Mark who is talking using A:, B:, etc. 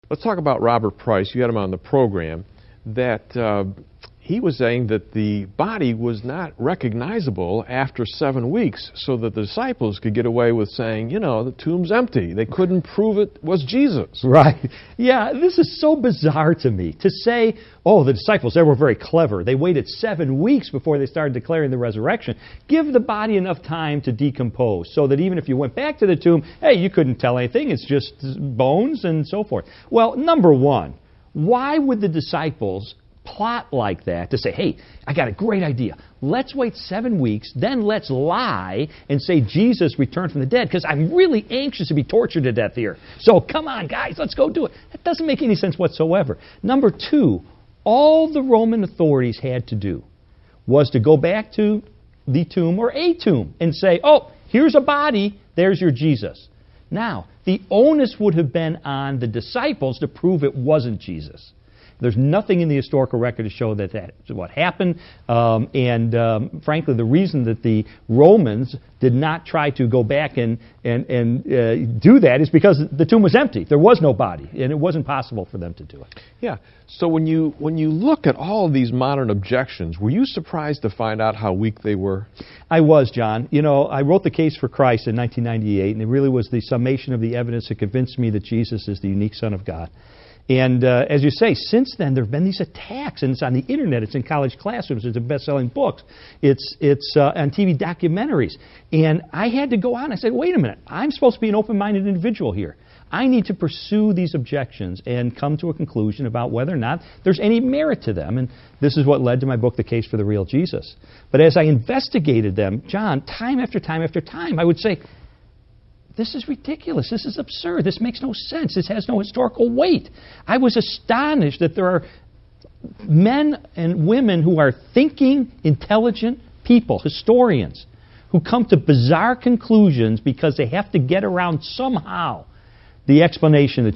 A: Let's talk about Robert Price. You had him on the program. That he was saying that the body was not recognizable after 7 weeks, so that the disciples could get away with saying, you know, the tomb's empty. They couldn't prove it was Jesus.
B: Right. Yeah, this is so bizarre to me. To say, oh, the disciples, they were very clever. They waited 7 weeks before they started declaring the resurrection. Give the body enough time to decompose so that even if you went back to the tomb, hey, you couldn't tell anything. It's just bones and so forth. Well, number one, why would the disciples plot like that to say, hey, I got a great idea. Let's wait 7 weeks, then let's lie and say Jesus returned from the dead because I'm really anxious to be tortured to death here. So come on, guys, let's go do it. That doesn't make any sense whatsoever. Number two, all the Roman authorities had to do was to go back to the tomb or a tomb and say, oh, here's a body, there's your Jesus. Now, the onus would have been on the disciples to prove it wasn't Jesus. There's nothing in the historical record to show that that's what happened. Frankly, the reason that the Romans did not try to go back and do that is because the tomb was empty. There was no body, and it wasn't possible for them to do it.
A: Yeah. So when you look at all of these modern objections, were you surprised to find out how weak they were?
B: I was, John. You know, I wrote The Case for Christ in 1998, and it really was the summation of the evidence that convinced me that Jesus is the unique Son of God. And as you say, since then there have been these attacks, and it's on the internet, it's in college classrooms, it's in best-selling books, it's on TV documentaries. And I had to go on. I said, wait a minute, I'm supposed to be an open-minded individual here. I need to pursue these objections and come to a conclusion about whether or not there's any merit to them. And this is what led to my book, The Case for the Real Jesus. But as I investigated them, John, time after time after time, I would say, this is ridiculous. This is absurd. This makes no sense. This has no historical weight. I was astonished that there are men and women who are thinking, intelligent people, historians, who come to bizarre conclusions because they have to get around somehow the explanation that